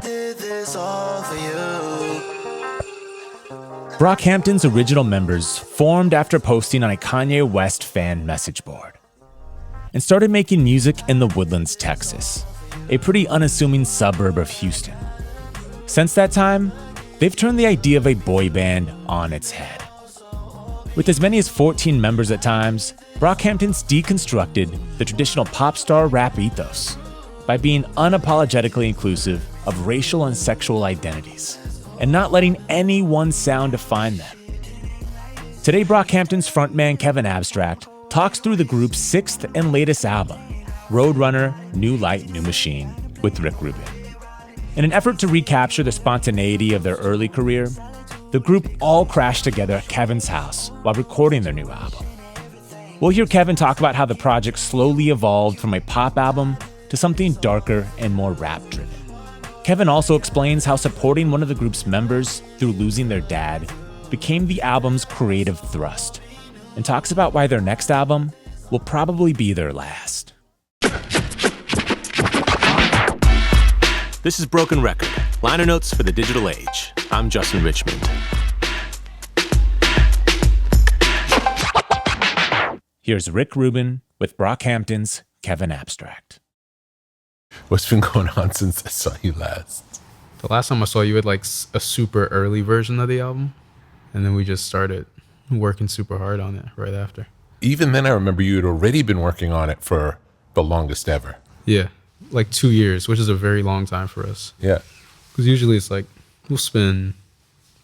did this all for you. Brockhampton's original members formed after posting on a Kanye West fan message board and started making music in the Woodlands, Texas, a pretty unassuming suburb of Houston. Since that time, they've turned the idea of a boy band on its head. With as many as 14 members at times, Brockhampton's deconstructed the traditional pop star rap ethos by being unapologetically inclusive of racial and sexual identities, and not letting any one sound define them. Today, Brockhampton's frontman Kevin Abstract talks through the group's sixth and latest album, Roadrunner, New Light, New Machine, with Rick Rubin. In an effort to recapture the spontaneity of their early career, the group all crashed together at Kevin's house while recording their new album. We'll hear Kevin talk about how the project slowly evolved from a pop album to something darker and more rap-driven. Kevin also explains how supporting one of the group's members through losing their dad became the album's creative thrust, and talks about why their next album will probably be their last. This is Broken Record, liner notes for the digital age. I'm Justin Richmond. Here's Rick Rubin with Brockhampton's Kevin Abstract. What's been going on since I saw you last? The last time I saw you had like a super early version of the album, and then we just started working super hard on it right after. Even then, I remember you had already been working on it for the longest ever. Yeah, like 2 years, which is a very long time for us. Yeah. Because usually it's like we'll spend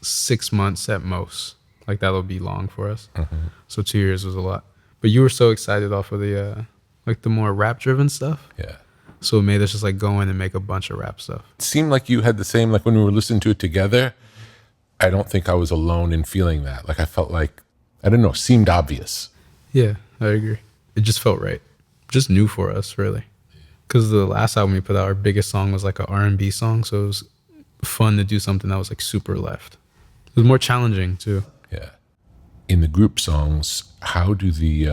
6 months at most. Like that'll be long for us. Mm-hmm. So 2 years was a lot. But you were so excited off of the like the more rap driven stuff. Yeah. So it made us just like go in and make a bunch of rap stuff. It seemed like you had the same, like when we were listening to it together, I don't think I was alone in feeling that. Like I felt like, I don't know, seemed obvious. Yeah, I agree. It just felt right. Just new for us, really. Because the last album we put out, our biggest song was like an R&B song. So it was fun to do something that was like super left. It was more challenging too. Yeah. In the group songs, how do the,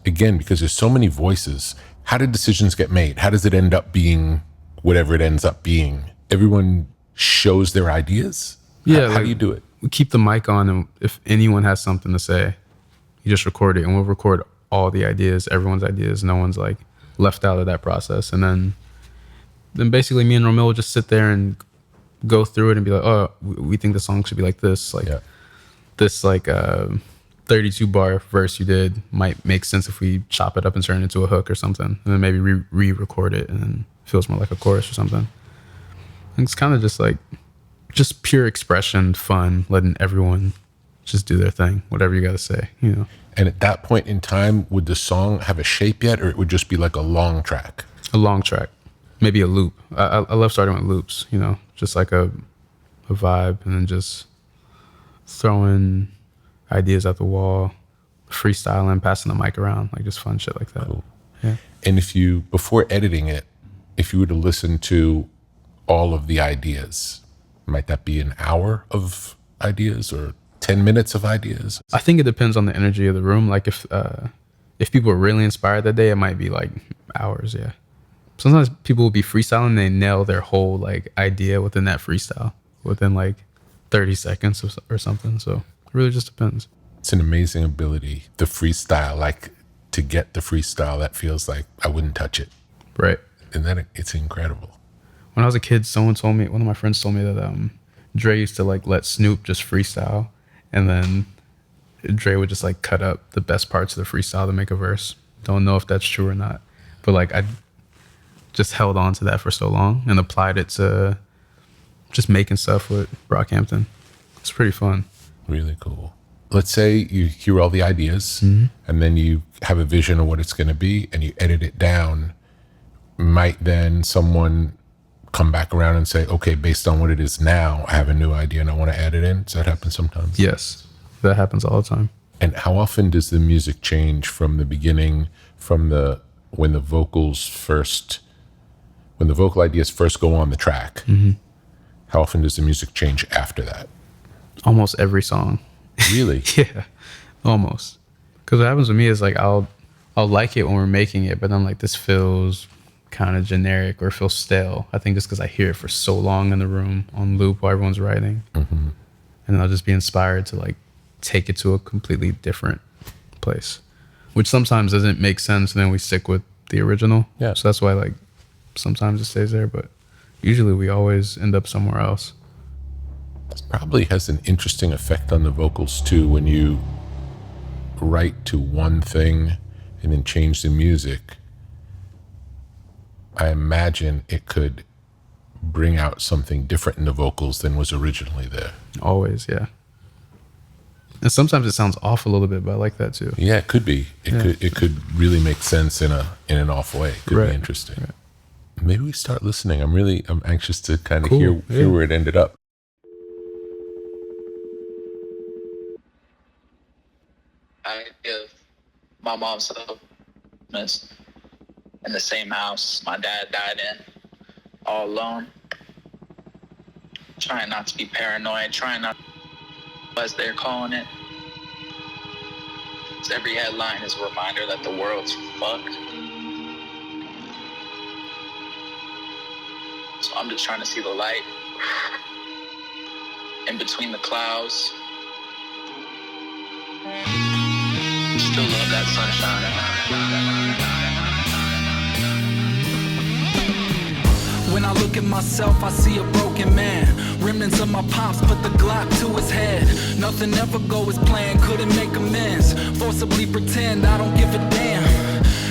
again, because there's so many voices, how do decisions get made? How does it end up being whatever it ends up being? Everyone shows their ideas? Yeah. How do you do it? We keep the mic on, and if anyone has something to say, you just record it, and we'll record all the ideas, everyone's ideas. No one's like left out of that process. And then basically me and Romeo will just sit there and go through it and be like, oh, we think the song should be like this. Like this, like 32 bar verse you did might make sense if we chop it up and turn it into a hook or something, and then maybe re-record it and then it feels more like a chorus or something. And it's kind of just like just pure expression, fun, letting everyone just do their thing, whatever you got to say, you know. And at that point in time, would the song have a shape yet, or it would just be like a long track? A long track, maybe a loop. I love starting with loops, you know, just like a vibe, and then just throwing ideas at the wall, freestyling, passing the mic around, like just fun shit like that. Cool. Yeah. And if you, before editing it, if you were to listen to all of the ideas, might that be an hour of ideas or 10 minutes of ideas? I think it depends on the energy of the room. Like if people are really inspired that day, it might be like hours. Yeah. Sometimes people will be freestyling and they nail their whole like idea within that freestyle within like 30 seconds or something. So it really just depends. It's an amazing ability, the freestyle, like to get the freestyle that feels like I wouldn't touch it. Right. And then it's incredible. When I was a kid, one of my friends told me that Dre used to like let Snoop just freestyle, and then Dre would just like cut up the best parts of the freestyle to make a verse. Don't know if that's true or not, but like I just held on to that for so long and applied it to just making stuff with Brockhampton. It's pretty fun. Really cool. Let's say you hear all the ideas, mm-hmm. and then you have a vision of what it's going to be and you edit it down. Might then someone come back around and say, okay, based on what it is now, I have a new idea and I want to add it in? Does that happen sometimes? Yes, that happens all the time. And how often does the music change from the beginning, when the vocal ideas first go on the track? Mm-hmm. How often does the music change after that? Almost every song. Really? Yeah, almost. Because what happens with me is like I'll like it when we're making it, but then like this feels kind of generic or feel stale. I think just because I hear it for so long in the room on loop while everyone's writing. And then I'll just be inspired to like take it to a completely different place, which sometimes doesn't make sense. And then we stick with the original. Yeah. So that's why like sometimes it stays there, but usually we always end up somewhere else. This probably has an interesting effect on the vocals too, when you write to one thing and then change the music. I imagine it could bring out something different in the vocals than was originally there. Always, yeah. And sometimes it sounds off a little bit, but I like that too. Yeah, it could be. It could really make sense in an off way. It could be interesting. Right. Maybe we start listening. I'm anxious to kind of Cool. hear where it ended up. I give my mom Christmas in the same house my dad died in, all alone. Trying not to be paranoid, trying not, as they're calling it. So every headline is a reminder that the world's fucked. So I'm just trying to see the light in between the clouds. Still love that sunshine. When I look at myself, I see a broken man. Remnants of my pops put the Glock to his head. Nothing ever go as planned, couldn't make amends. Forcibly pretend I don't give a damn.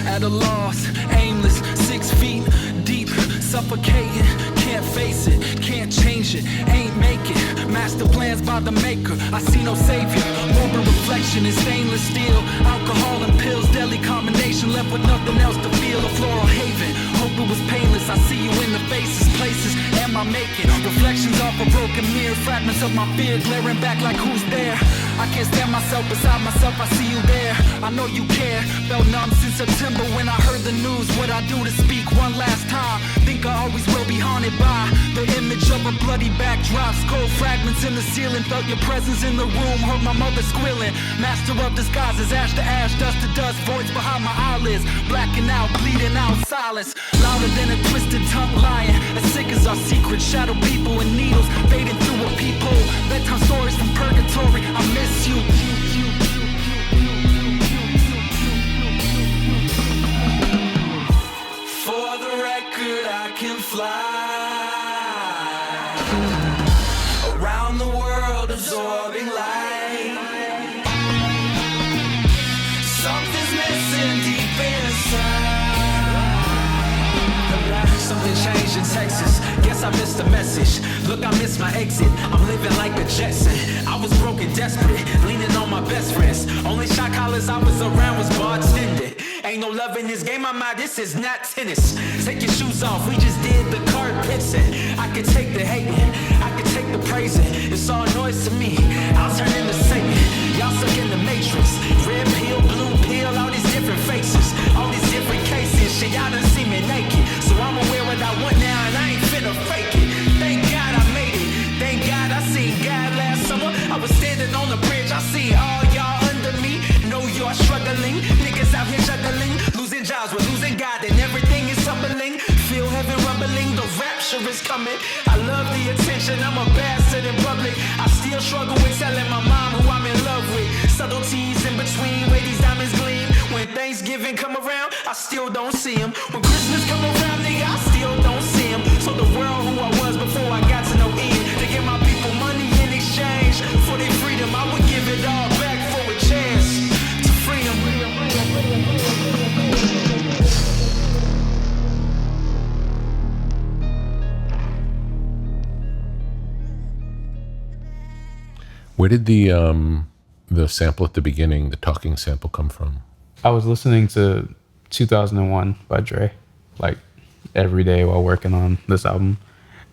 At a loss, aimless, 6 feet deep, suffocating. Can't face it, can't change it, ain't make it. Master plans by the maker, I see no savior. Morbid reflection in stainless steel. Alcohol and pills, deadly combination. Left with nothing else to feel. A floral haven, hope it was painless. I see you in the faces, places, am I making? Reflections off a broken mirror. Fragments of my fear glaring back like who's there? I can't stand myself beside myself, I see you there. I know you care, felt numb since September when I heard the news. What I do to speak one last time. Think I always will be haunted by the image of a bloody backdrop. Cold fragments in the ceiling, felt your presence in the room. Heard my mother squealing. Master of disguises, ash to ash, dust to dust. Voids behind my eyelids, blacking out, bleeding out, silence. Louder than a twisted tongue lying. As sick as our secrets, shadow people and needles fading through a peephole. Bedtime stories from purgatory, I miss you. For the record, I can fly around the world, absorbing light. Something's missing deep inside. Something changed in Texas. Guess I missed the message. Look, I missed my exit. I'm living like a Jetson. I was broken, desperate, leaning on my best friends. Only shot callers I was around was bartending. Ain't no love in this game, I'm out. This is not tennis. Take your shoes off. We just did the carpets, and I could take the hating, I could take the praising. It's all noise to me. I'll turn into Satan. Y'all stuck in the matrix. Red pill, blue pill, all these different faces, all these different cases. Shit, y'all done see me naked, so I'ma wear what I want now, and I ain't finna fake it. Thank God I made it. Thank God I seen God last summer. I was standing on the bridge. I see all y'all under me. Know you're struggling. Niggas out here juggling, losing jobs, we're losing God, and everything is tumbling. Feel heaven rumbling, the rapture is coming. I love the attention, I'm a bastard in public. I still struggle with telling my mom who I'm in love with. Subtleties in between where these diamonds gleam. When Thanksgiving come around, I still don't see them. When Christmas come around, nigga, I still don't see them. So the world who I was before I got to know Ian, to give my people money in exchange for their freedom, I would give it all back for a chance to freedom. Where did the sample at the beginning, the talking sample, come from? I was listening to 2001 by Dre, like every day while working on this album.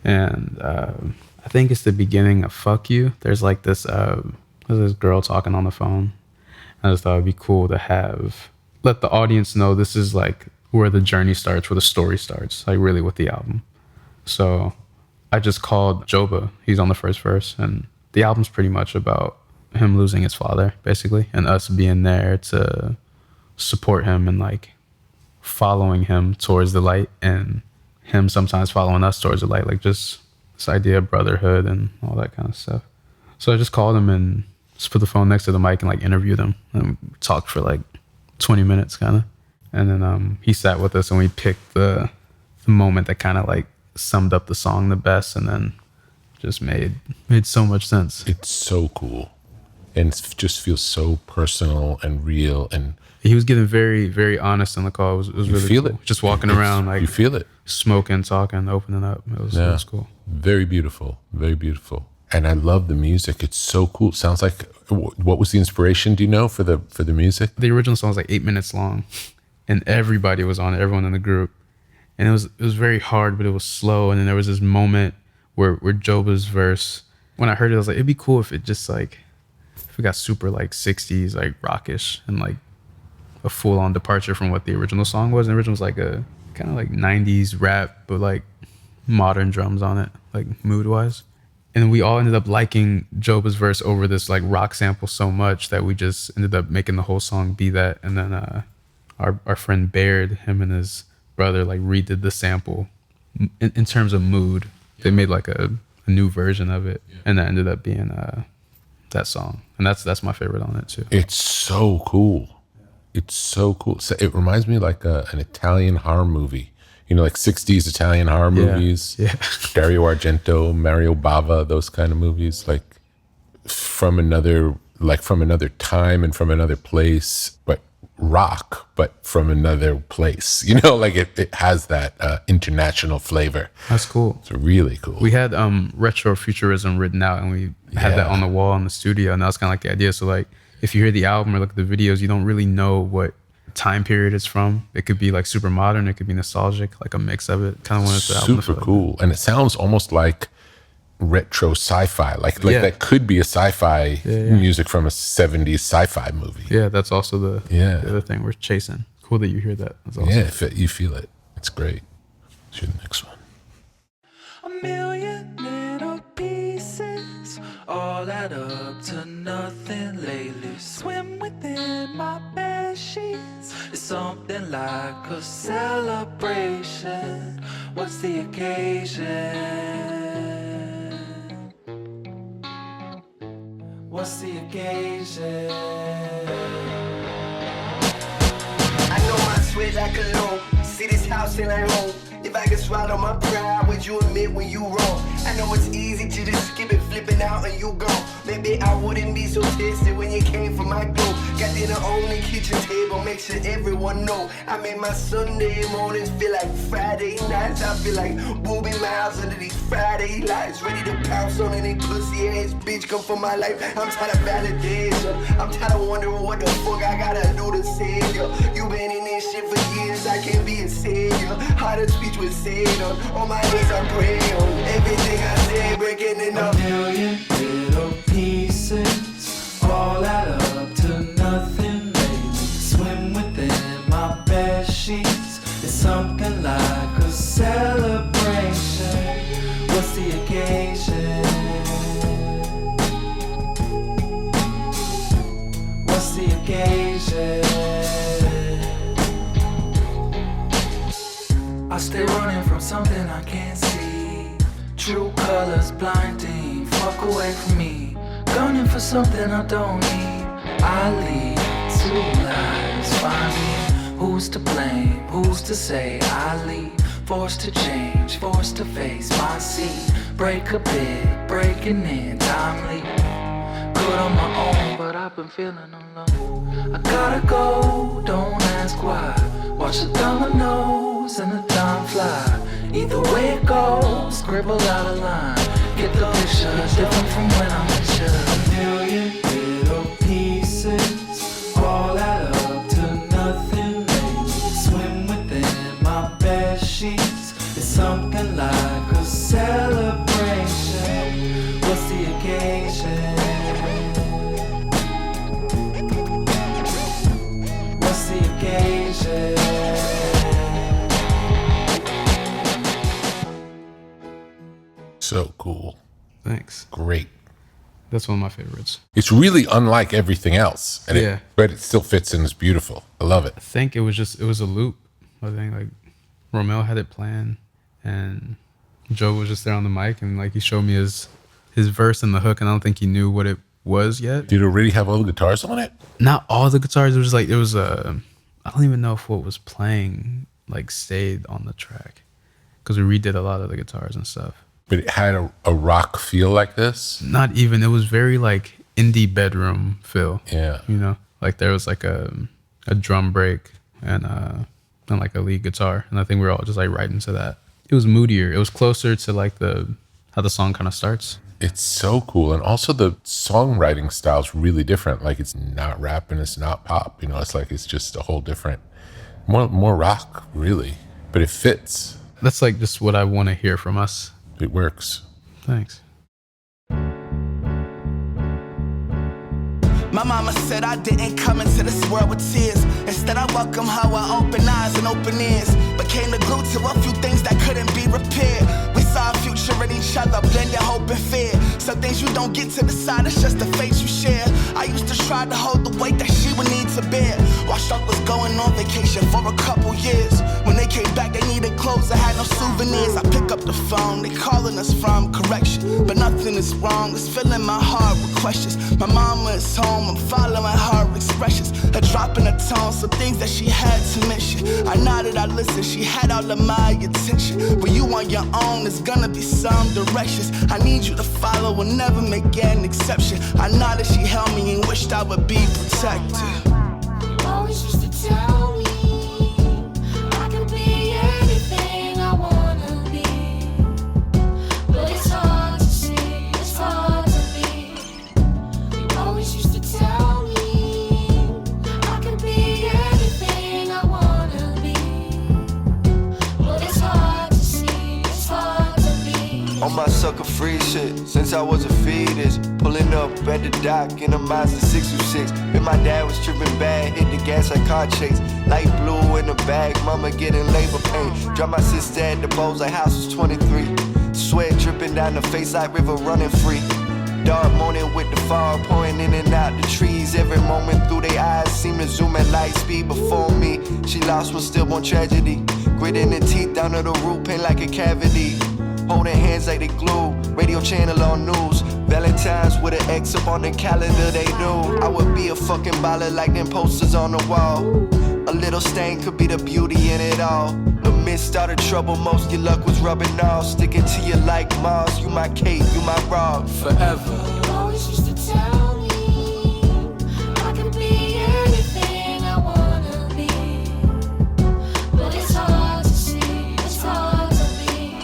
And I think it's the beginning of Fuck You. There's like this girl talking on the phone. I just thought it'd be cool to let the audience know this is like where the journey starts, where the story starts, like really with the album. So I just called Joba. He's on the first verse, and the album's pretty much about him losing his father, basically, and us being there to support him and like following him towards the light and him sometimes following us towards the light, like just this idea of brotherhood and all that kind of stuff. So I just called him and just put the phone next to the mic and like interviewed him and talked for like 20 minutes kind of. And then he sat with us and we picked the moment that kind of like summed up the song the best, and then just made so much sense. It's so cool. And it just feels so personal and real. And he was getting very, very honest on the call. It was really feel cool. it. Just walking around like you feel it. Smoking, talking, opening up. It was cool. Very beautiful. Very beautiful. And I love the music. It's so cool. It sounds like, what was the inspiration, do you know, for the music? The original song was like 8 minutes long, and everybody was on it, everyone in the group. And it was very hard, but it was slow. And then there was this moment where Joba's verse, when I heard it, I was like, it'd be cool if it just like, if it got super like 60s, like rockish, and like a full on departure from what the original song was. And the original was like a kind of like 90s rap, but like modern drums on it, like mood wise. And we all ended up liking Joba's verse over this like rock sample so much that we just ended up making the whole song be that. And then our friend Baird, him and his brother, like redid the sample in terms of mood. They made like a new version of it, and that ended up being that song. And that's my favorite on it too. It's so cool. It's so cool. So it reminds me like an Italian horror movie. You know, like 60s Italian horror movies. Yeah. Dario Argento, Mario Bava, those kind of movies, like from another time and from another place, but rock, but from another place. You know, like it has that international flavor. That's cool. It's really cool. We had retro futurism written out, and we had that on the wall in the studio, and that was kind of like the idea. So like, if you hear the album or look at the videos, you don't really know what time period it's from. It could be like super modern, it could be nostalgic, like a mix of it. Kind of wanted the album to super cool. And it sounds almost like retro sci-fi, like that could be a sci-fi music from a 70s sci-fi movie. Yeah, that's also the other thing we're chasing. Cool that you hear that. That's awesome. Yeah, you feel it. It's great. Let's hear the next one. A million little pieces all add up to nothing lately. Swim within my bed sheets. It's something like a celebration. What's the occasion? What's the occasion? I know I sweat like a low. See this house and I home. If I could swallow my pride, would you admit when you wrong? I know it's easy to just skip it, flipping out and you gone. Maybe I wouldn't be so tested when you came for my glow. Got dinner on the kitchen table, make sure everyone know. I made my Sunday mornings feel like Friday nights. I feel like Booby Miles under these Friday lights. Ready to pounce on any pussy ass bitch come for my life. I'm tired of validation. I'm tired of wondering what the fuck I gotta do to save you. You been in this shit for years, I can't be a savior. How to speech was said on my knees I pray on. Everything I say breaking it up. A million little pieces all add up to nothing lately. Swim within my bed sheets. It's something like a celebration. What's the occasion? What's the occasion? I stay running from something I can't see. True colors blinding, fuck away from me. Gunning for something I don't need. I lead two lives, find me. Who's to blame, who's to say I leave. Forced to change, forced to face my seat. Break a bit, breaking in, timely. Good on my own, but I've been feeling alone. I gotta go, don't ask why. Watch the dominoes and the time fly. Either way it goes, scribble out a line. Get the picture, different from when I met you. A million little pieces all add up to nothing lately. Swim within my bed sheets. It's something like a celebration. What's the occasion? What's the occasion? So cool. Thanks. Great. That's one of my favorites. It's really unlike everything else. And Yeah. but it still fits and it's beautiful. I love it. I think it was a loop. I think like Romeo had it planned, and Joe was just there on the mic, and like he showed me his verse and the hook, and I don't think he knew what it was yet. Did it already have all the guitars on it? Not all the guitars. It was like I don't even know if what was playing like stayed on the track, because we redid a lot of the guitars and stuff. But it had a rock feel like this? Not even. It was very like indie bedroom feel. Yeah. You know, like there was like a drum break and like a lead guitar, and I think we were all just like right into that. It was moodier. It was closer to like how the song kind of starts. It's so cool. And also the songwriting style is really different. Like it's not rap and it's not pop. You know, it's like it's just a whole different, more rock, really. But it fits. That's like just what I want to hear from us. It works. Thanks. My mama said I didn't come into this world with tears. Instead, I welcome her with open eyes and open ears. Became the glue to a few things that couldn't be repaired. We saw a future in each other, blended hope and fear. Some things you don't get to decide, it's just the fate you share. I used to try to hold the weight that she would need to bear. While Struck was going on vacation for a couple years. When they came back, they needed clothes, I had no souvenirs. I pick up the phone, they calling us from correction. But nothing is wrong, it's filling my heart with questions. My mama is home, I'm following her expressions. A drop in her tone, some things that she had to mention. I nodded, I listened, she had all of my attention. When you on your own, there's gonna be some directions. I need you to follow, will never make an exception. I nodded, she held me and wished I would be protected. You always used to tell me I could be anything I wanna be. But it's hard to see, it's hard to be. You always used to tell me I could be anything I wanna be. But it's hard to see, it's hard to be. On my sucker free shit, since I was a fetus. Pulling up at the dock in a Mazda 626. When my dad was tripping bad, hit the gas like car chase. Light blue in the bag, mama getting labor pain. Drop my sister at the Bose, like house was 23. Sweat dripping down the face like river running free. Dark morning with the fog pouring in and out the trees. Every moment through their eyes seem to zoom at light speed before me. She lost one stillborn tragedy. Gritting the teeth down to the root, pain like a cavity. Holding hands like they glue, radio channel on news. Valentine's with an X up on the calendar, they knew I would be a fucking baller like them posters on the wall. A little stain could be the beauty in it all. The midst of the trouble, most your luck was rubbing off. Sticking to you like Mars, you my cape, you my rock. Forever. You always used to tell me I can be anything I wanna be. But it's hard to see, it's hard to be.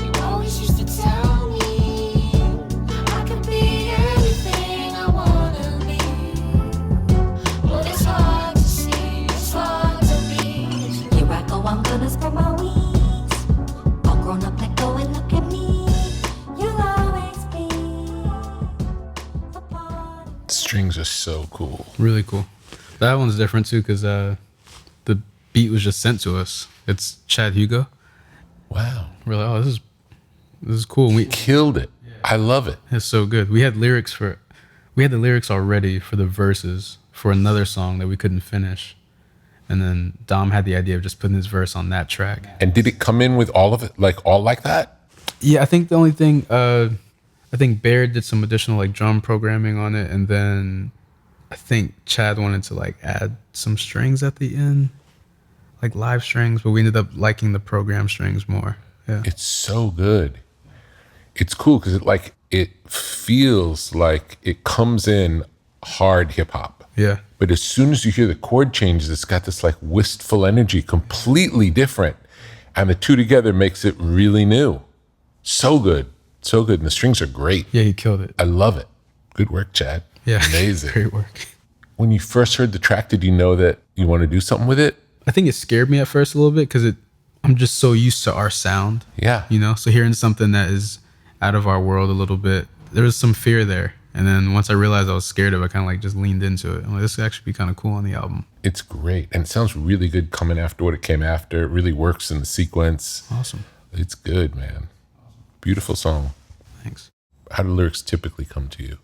You always used to tell me I can be anything I wanna be. But it's hard to see, it's hard to be. Here I go, I'm gonna spread my wings. All grown up, let go and look at me. You'll always be a part of Strings are so cool. Really cool. That one's different too, because the beat was just sent to us. It's Chad Hugo. Wow. We're like, oh, this is cool. We Killed it. I love it. It's so good. We had the lyrics already for the verses for another song that we couldn't finish. And then Dom had the idea of just putting his verse on that track. And did it come in with all of it, like all like that? Yeah, I think the only thing, I think Bear did some additional like drum programming on it. And then I think Chad wanted to like add some strings at the end, like live strings, but we ended up liking the program strings more. Yeah. It's so good. It's cool because it feels like it comes in hard hip hop. Yeah. But as soon as you hear the chord changes, it's got this like wistful energy, completely different. And the two together makes it really new. So good. So good. And the strings are great. Yeah, he killed it. I love it. Good work, Chad. Yeah. Amazing. Great work. When you first heard the track, did you know that you want to do something with it? I think it scared me at first a little bit because I'm just so used to our sound. Yeah. You know, so hearing something that is out of our world a little bit, there was some fear there. And then once I realized I was scared of it, I kind of like just leaned into it. I'm like, this could actually be kind of cool on the album. It's great. And it sounds really good coming after what it came after. It really works in the sequence. Awesome. It's good, man. Beautiful song. Thanks. How do lyrics typically come to you?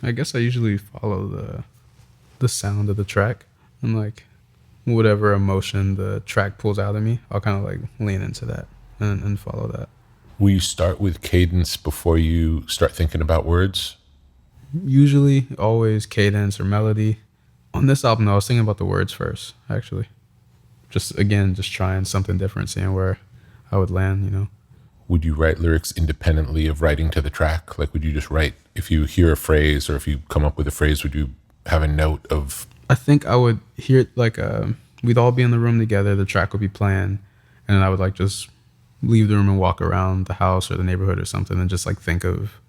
I guess I usually follow the sound of the track. And like whatever emotion the track pulls out of me, I'll kind of like lean into that and follow that. Will you start with cadence before you start thinking about words? Usually, always cadence or melody. On this album, though, I was thinking about the words first, actually. Just trying something different, seeing where I would land, you know. Would you write lyrics independently of writing to the track? Like, would you just write, if you hear a phrase or if you come up with a phrase, would you have a note of? I think I would hear, like, we'd all be in the room together, the track would be playing, and then I would, like, just leave the room and walk around the house or the neighborhood or something and just, like, think of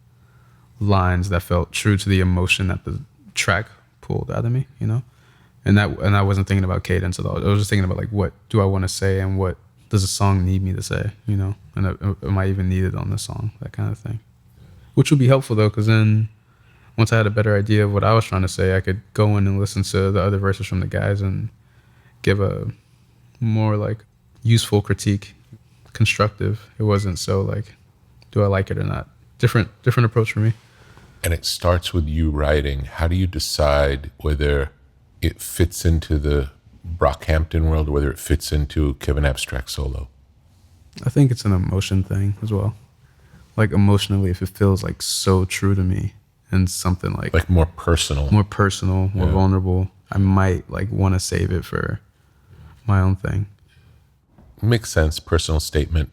lines that felt true to the emotion that the track pulled out of me, you know? And I wasn't thinking about cadence at all. I was just thinking about, like, what do I want to say and what does the song need me to say, you know? And am I even needed on this song? That kind of thing. Which would be helpful, though, because then once I had a better idea of what I was trying to say, I could go in and listen to the other verses from the guys and give a more, like, useful critique, constructive. It wasn't so, like, do I like it or not? Different approach for me. And it starts with you writing. How do you decide whether it fits into the Brockhampton world or whether it fits into Kevin Abstract solo? I think it's an emotion thing as well. Like, emotionally, if it feels, like, so true to me and something like more personal, more vulnerable, I might, like, want to save it for my own thing. Makes sense. Personal statement.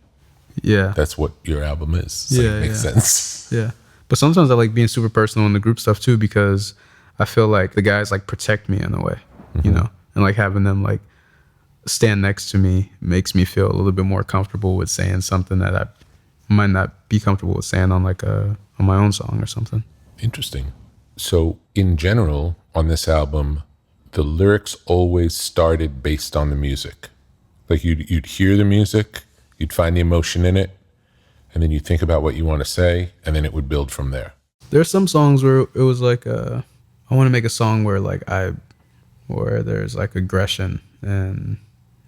Yeah. That's what your album is. So it makes sense. Yeah. But sometimes I like being super personal in the group stuff too, because I feel like the guys, like, protect me in a way, you know, and, like, having them, like, stand next to me makes me feel a little bit more comfortable with saying something that I might not be comfortable with saying on, like, on my own song or something. Interesting. So in general, on this album, the lyrics always started based on the music. Like, you'd hear the music, you'd find the emotion in it, and then you think about what you want to say, and then it would build from there. There's some songs where it was like, I want to make a song where, like, where there's, like, aggression, and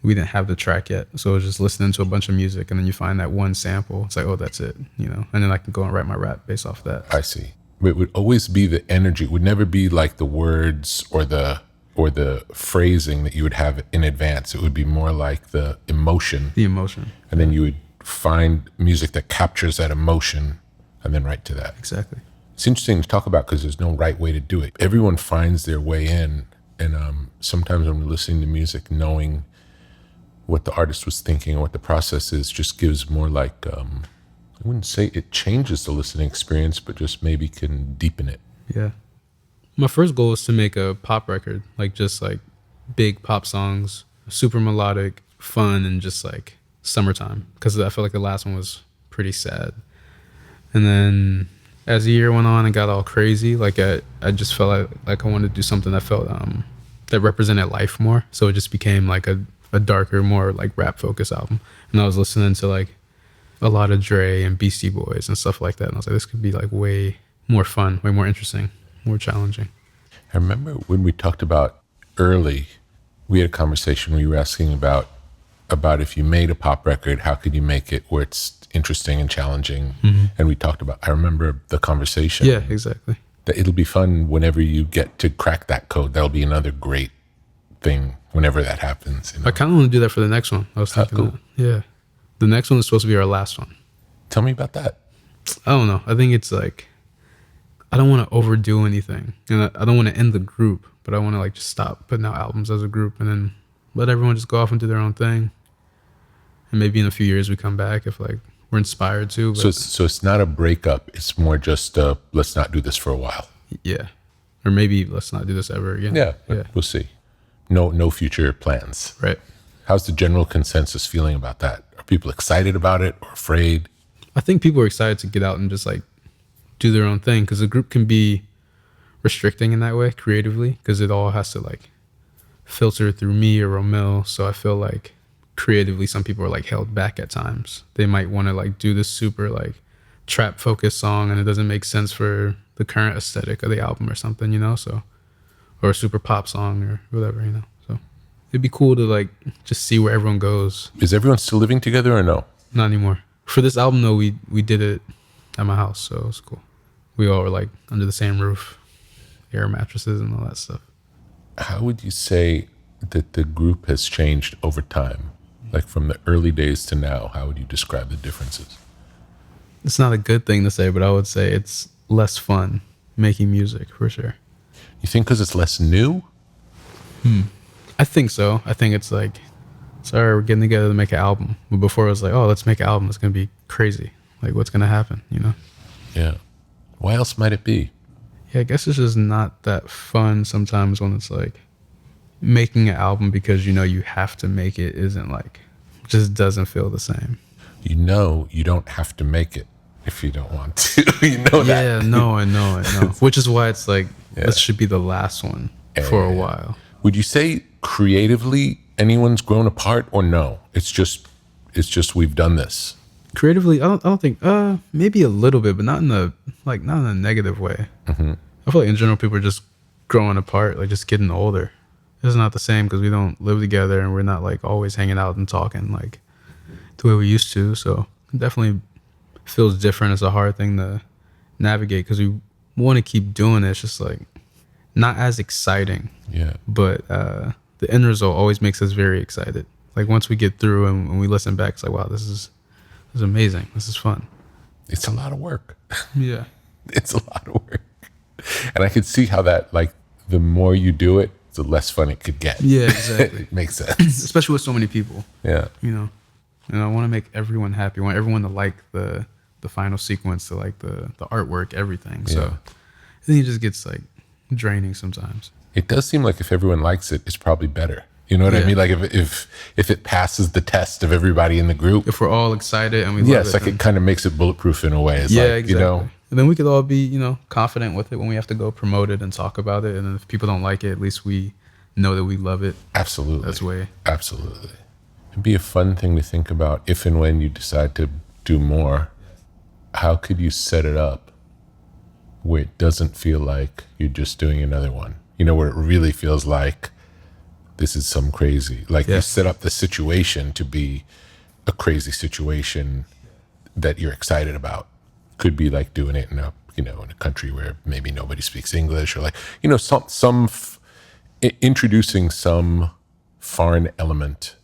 we didn't have the track yet. So it was just listening to a bunch of music, and then you find that one sample. It's like, oh, that's it, you know? And then I can go and write my rap based off that. I see. But it would always be the energy. It would never be like the words or the phrasing that you would have in advance. It would be more like the emotion. The emotion. And then you would find music that captures that emotion and then write to that. Exactly. It's interesting to talk about because there's no right way to do it. Everyone finds their way in. And sometimes when we're listening to music, knowing what the artist was thinking or what the process is just gives more like, I wouldn't say it changes the listening experience, but just maybe can deepen it. Yeah. My first goal is to make a pop record, like, just, like, big pop songs, super melodic, fun, and just, like, summertime, because I felt like the last one was pretty sad. And then as the year went on and got all crazy, like, I just felt like I wanted to do something that felt that represented life more. So it just became like a darker, more, like, rap focused album. And I was listening to, like, a lot of Dre and Beastie Boys and stuff like that, and I was like, this could be, like, way more fun, way more interesting, more challenging. I remember when we talked about early, we had a conversation where you were asking about if you made a pop record, how could you make it where it's interesting and challenging? Mm-hmm. And we talked about, I remember the conversation. Yeah, exactly. That it'll be fun whenever you get to crack that code. That'll be another great thing whenever that happens. You know? I kind of want to do that for the next one. I was thinking cool. that. Yeah. The next one is supposed to be our last one. Tell me about that. I don't know. I think it's like, I don't want to overdo anything. And I don't want to end the group, but I want to, like, just stop putting out albums as a group and then let everyone just go off and do their own thing. And maybe in a few years we come back if, like, we're inspired to. But so it's not a breakup. It's more just let's not do this for a while. Yeah. Or maybe let's not do this ever again. Yeah. We'll see. No future plans. Right. How's the general consensus feeling about that? Are people excited about it or afraid? I think people are excited to get out and just, like, do their own thing, because the group can be restricting in that way creatively, because it all has to, like, filter through me or Romil. So I feel like creatively some people are, like, held back at times. They might want to, like, do this super, like, trap focused song and it doesn't make sense for the current aesthetic of the album or something, you know? So, or a super pop song or whatever, you know? So it'd be cool to, like, just see where everyone goes. Is everyone still living together or no? Not anymore. For this album though, we did it at my house, so it was cool. We all were, like, under the same roof, air mattresses and all that stuff. How would you say that the group has changed over time? Like from the early days to now, how would you describe the differences? It's not a good thing to say, but I would say it's less fun making music for sure. You think because it's less new? I think so. I think it's like, sorry, we're getting together to make an album. But before it was like, oh, let's make an album. It's going to be crazy. Like, what's going to happen, you know? Yeah. Why else might it be? Yeah, I guess it's just not that fun sometimes when it's like making an album because you know you have to make it isn't like, just doesn't feel the same. You know you don't have to make it if you don't want to. You know that. Yeah, no, I know. Which is why it's like, this should be the last one for a while. Would you say creatively anyone's grown apart or no? It's just we've done this. Creatively, I don't think, maybe a little bit, but not in a negative way. Mm-hmm. I feel like in general, people are just growing apart, like just getting older. It's not the same because we don't live together and we're not like always hanging out and talking like the way we used to. So it definitely feels different. It's a hard thing to navigate because we want to keep doing it. It's just like not as exciting. Yeah. But the end result always makes us very excited. Like once we get through and when we listen back, it's like, wow, this is amazing. This is fun. It's a lot of work. Yeah. It's a lot of work. And I could see how that, like, the more you do it, the less fun it could get. Yeah, exactly. It makes sense. Especially with so many people. Yeah. You know, and I want to make everyone happy. I want everyone to like the final sequence, to like the artwork, everything. So I think it just gets like draining sometimes. It does seem like if everyone likes it, it's probably better. You know what I mean? Like if it passes the test of everybody in the group. If we're all excited and we love it. Yes, like it kind of makes it bulletproof in a way. It's yeah, like, exactly. You know. And then we could all be, you know, confident with it when we have to go promote it and talk about it. And then if people don't like it, at least we know that we love it. Absolutely. That's way. Absolutely. It'd be a fun thing to think about if and when you decide to do more. How could you set it up where it doesn't feel like you're just doing another one? You know, where it really feels like this is some crazy. Like you set up the situation to be a crazy situation that you're excited about. Could be like doing it in a, you know, in a country where maybe nobody speaks English, or like, you know, introducing some foreign element.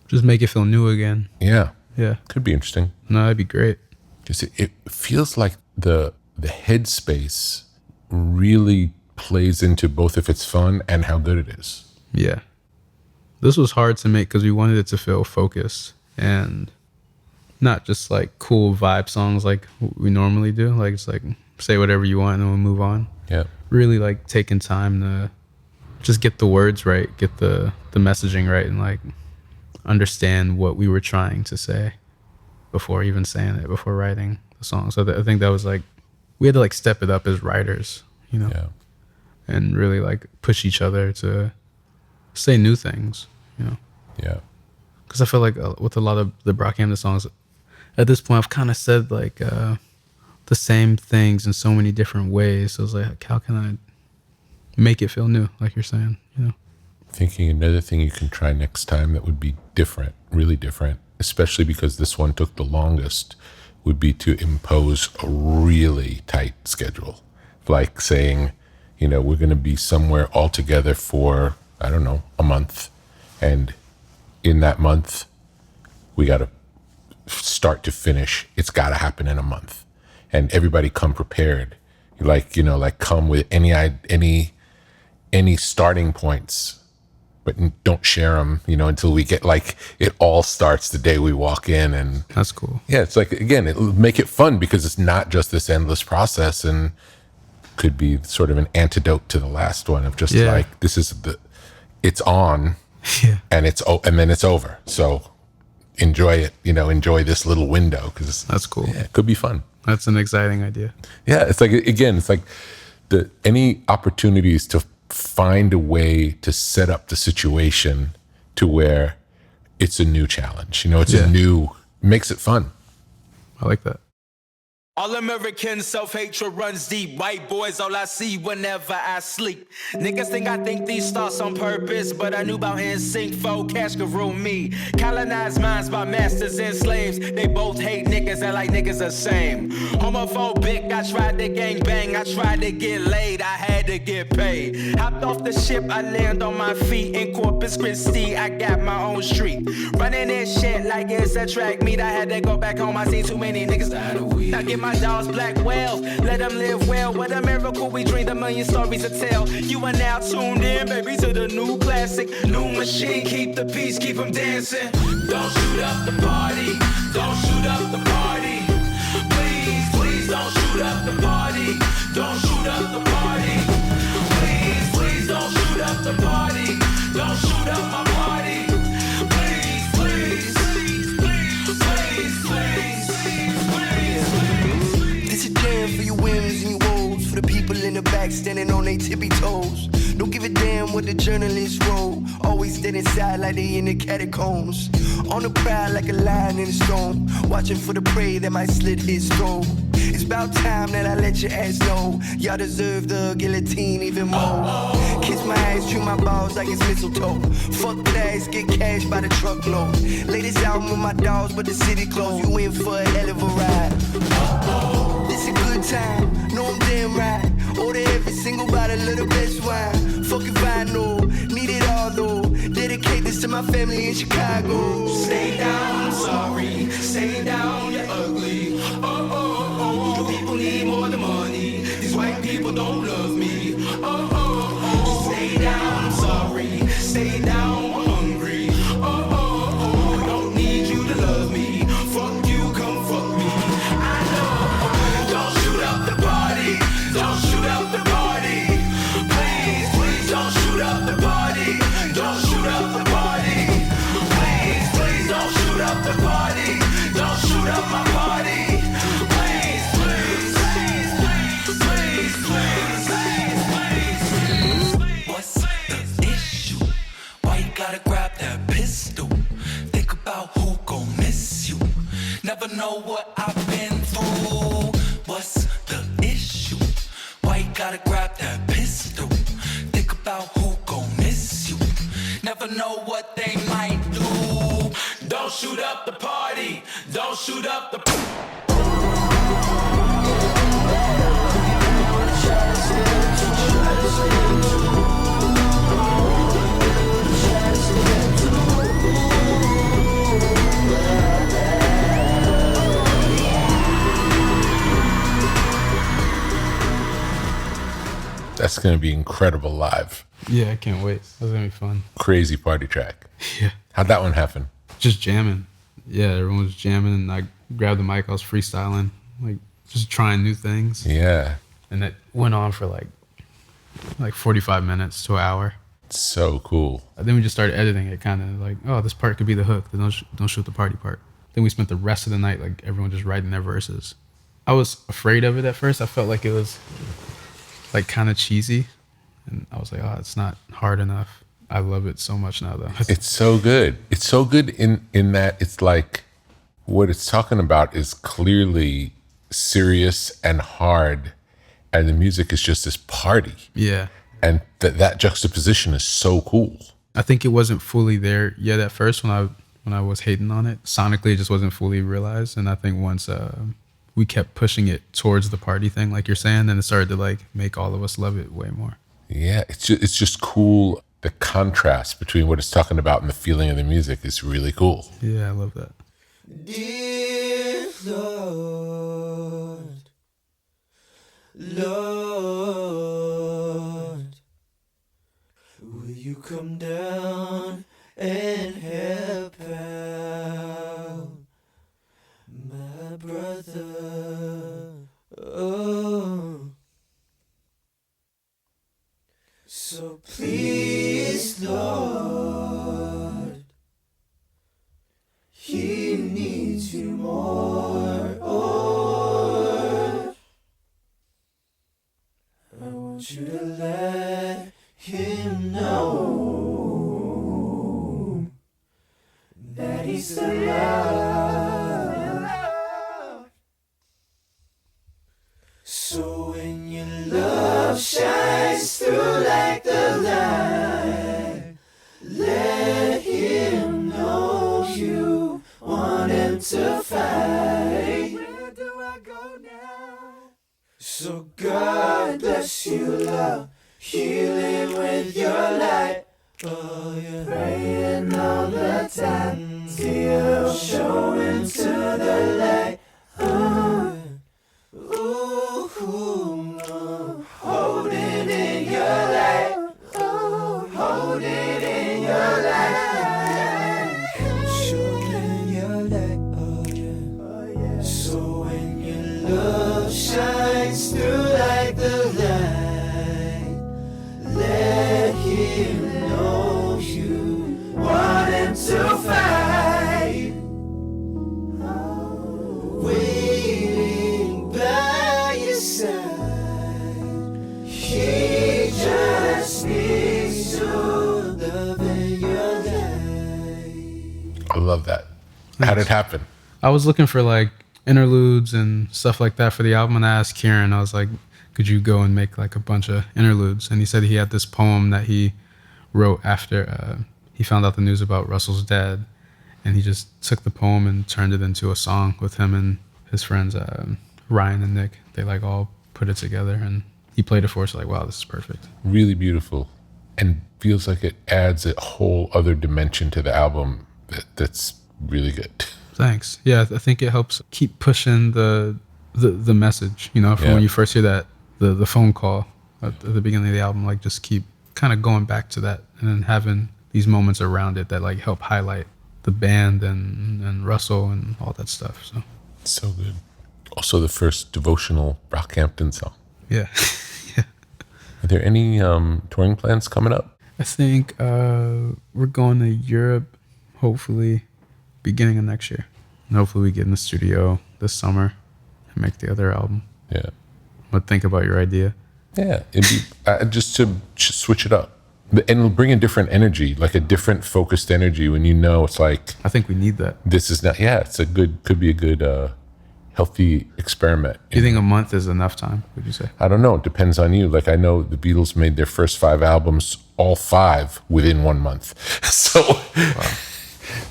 Just make it feel new again. Yeah. Yeah. Could be interesting. No, that'd be great. Just it feels like the headspace really plays into both if it's fun and how good it is. Yeah. This was hard to make because we wanted it to feel focused and not just like cool vibe songs like we normally do. Like it's like say whatever you want and we'll move on. Yeah. Really like taking time to just get the words right, get the messaging right, and like understand what we were trying to say before even saying it, before writing the song. So I think that was like, we had to like step it up as writers, you know, and really like push each other to say new things, you know. Yeah. Because I feel like with a lot of the Brockhampton songs, at this point, I've kind of said like the same things in so many different ways. So it's like, how can I make it feel new, like you're saying, you know? Thinking another thing you can try next time that would be different, really different, especially because this one took the longest, would be to impose a really tight schedule. Like saying, you know, we're going to be somewhere all together for, I don't know, a month. And in that month, we got to start to finish. It's got to happen in a month. And everybody come prepared. Like, you know, like come with any starting points, but don't share them, you know, until we get like, it all starts the day we walk in. And that's cool. Yeah. It's like, again, it'll make it fun because it's not just this endless process, and could be sort of an antidote to the last one of just like, this is it's on and then it's over. So enjoy it, you know, enjoy this little window because that's cool. Yeah, it could be fun. That's an exciting idea. Yeah. It's like, again, it's like any opportunities to find a way to set up the situation to where it's a new challenge, you know, it's a new, makes it fun. I like that. All American self-hatred runs deep. White boys, all I see whenever I sleep. Niggas think these thoughts on purpose, but I knew about NSYNC, folk, cash could rule me. Colonized minds by masters and slaves. They both hate niggas and like niggas the same. Homophobic, I tried to gang bang, I tried to get laid, I had to get paid. Hopped off the ship, I land on my feet in Corpus Christi, I got my own street. Running this shit like it's a track meet, I had to go back home, I see too many niggas die of weed. Now get my dogs black whales, let them live well. What a miracle, we dreamed a million stories to tell. You are now tuned in, baby, to the new classic, new machine. Keep the peace, keep them dancing. Don't shoot up the party, don't shoot up the party. Please, please don't shoot up the party, don't shoot up the party. Please, please don't shoot up the party, don't shoot up my party. Please, please, please, please, please, please, please, please. This a jam for your whims and your woes, for the people in the back standing on their tippy toes. Don't give a damn what the journalists wrote. Always dead inside like they in the catacombs. On the prowl like a lion in a storm, watching for the prey that might slit his throat. It's about time that I let your ass know y'all deserve the guillotine even more. Kiss my ass, chew my balls like it's mistletoe. Fuck class, get cash by the truckload. Latest album with my dogs, but the city closed. You in for a hell of a ride. This a good time, know I'm damn right. Order every single bottle of the best wine. Fuck if I know, need it all though. Dedicate this to my family in Chicago. Stay down, I'm sorry. Stay down, you're ugly. Oh, oh, oh. The people need more than money. These white people don't love me. Oh, oh, oh. Stay down, I'm sorry. Stay down, we're hungry. Oh, oh, oh. Don't need you to love me. Fuck you, come fuck me. I know. Don't shoot up the party. Don't shoot up the party. Please, please don't shoot up the party. Don't shoot up the party. Please, please don't shoot up the party. Don't shoot up my party. Please, please, please, please, please, please, please. What's the issue? Why you gotta grab that pistol? Think about who gon' miss you. Never know what I've been through. What's the issue? Why you gotta grab that pistol? Think about who gon' miss you. Never know what they might do. Don't shoot up the party. Don't shoot up the That's going to be incredible live. Yeah, I can't wait. That's gonna be fun. Crazy party track. Yeah. How'd that one happen? Just jamming. Yeah, everyone was jamming, and I grabbed the mic. I was freestyling, like just trying new things. Yeah. And it went on for like 45 minutes to an hour. So cool. And then we just started editing it, kind of like, oh, this part could be the hook. Then don't shoot the party part. Then we spent the rest of the night like everyone just writing their verses. I was afraid of it at first. I felt like it was like kind of cheesy, and I was like, oh, it's not hard enough. I love it so much now, though. It's so good. It's so good in that it's like what it's talking about is clearly serious and hard, and the music is just this party. Yeah. And that juxtaposition is so cool. I think it wasn't fully there yet at first when I was hating on it. Sonically, it just wasn't fully realized. And I think once we kept pushing it towards the party thing, like you're saying, then it started to like make all of us love it way more. Yeah, it's just cool. The contrast between what it's talking about and the feeling of the music is really cool. Yeah, I love that. Dear Lord, Lord, will you come down and help out my brother? Oh, so please, Lord, he needs you more. Oh, I want you to let him know that he's alive. So when your love shines through like the light, let him know you want him to fight. Where do I go now? So God bless you, love, healing with your light. Oh, you're praying all the time till show into the light. Oh, ooh, hold it in your light. Oh, hold it in your light. Show in your light. Oh yeah. So when your love shines through like the light, let him know you want him to fight. Waiting by your side, he just needs to love in your life. I love that. How did it happen? I was looking for like interludes and stuff like that for the album, and I asked Kieran, I was like, could you go and make like a bunch of interludes? And he said he had this poem that he wrote after he found out the news about Russell's dad, and he just took the poem and turned it into a song with him and his friends Ryan and Nick. They like all put it together, and he played it for us. Like, wow, this is perfect. Really beautiful, and feels like it adds a whole other dimension to the album that's really good. Thanks. Yeah, I think it helps keep pushing the message, you know, from when you first hear that, the phone call at the beginning of the album, like just keep kind of going back to that, and then having these moments around it that like help highlight the band and Russell and all that stuff. So good. Also the first devotional Brockhampton song. Yeah. Yeah. Are there any touring plans coming up? I think we're going to Europe, hopefully beginning of next year. And hopefully we get in the studio this summer and make the other album. Yeah. What think about your idea? Yeah, it'd be just to switch it up. And it'll bring a different energy, like a different focused energy when you know it's like... I think we need that. This is not... Yeah, could be a good, healthy experiment. Do you think a month is enough time, would you say? I don't know. It depends on you. Like, I know the Beatles made their first 5 albums, all 5, within 1 month. So... Wow.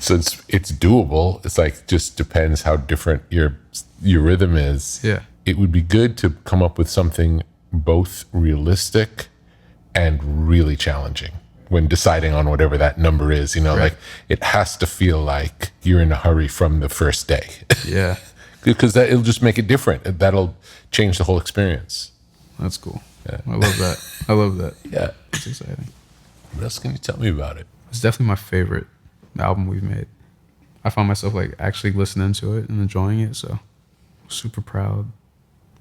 So it's doable. It's like, just depends how different your rhythm is. Yeah. It would be good to come up with something both realistic and really challenging when deciding on whatever that number is, you know, right. Like it has to feel like you're in a hurry from the first day. Yeah. Because it'll just make it different. That'll change the whole experience. That's cool. Yeah. I love that. I love that. Yeah. It's exciting. What else can you tell me about it? It's definitely my favorite album we've made. I found myself like actually listening to it and enjoying it, so super proud.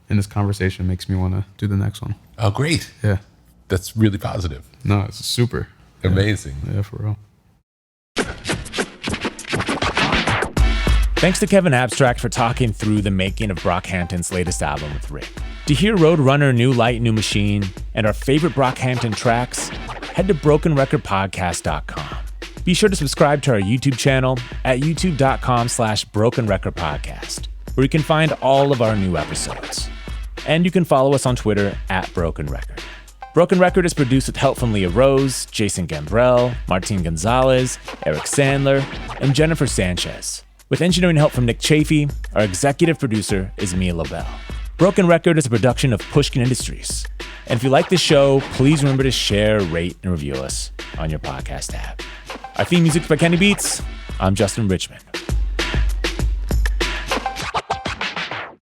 And this conversation makes me want to do the next one. Oh, great. Yeah. That's really positive. No, it's super. Amazing. Yeah, for real. Thanks to Kevin Abstract for talking through the making of Brockhampton's latest album with Rick. To hear Roadrunner, New Light, New Machine, and our favorite Brockhampton tracks, head to brokenrecordpodcast.com. Be sure to subscribe to our YouTube channel at youtube.com/brokenrecordpodcast, where you can find all of our new episodes. And you can follow us on Twitter at Broken Record. Broken Record is produced with help from Leah Rose, Jason Gambrell, Martin Gonzalez, Eric Sandler, and Jennifer Sanchez. With engineering help from Nick Chafee, our executive producer is Mia LaBelle. Broken Record is a production of Pushkin Industries. And if you like this show, please remember to share, rate, and review us on your podcast app. Our theme music is by Kenny Beats. I'm Justin Richmond.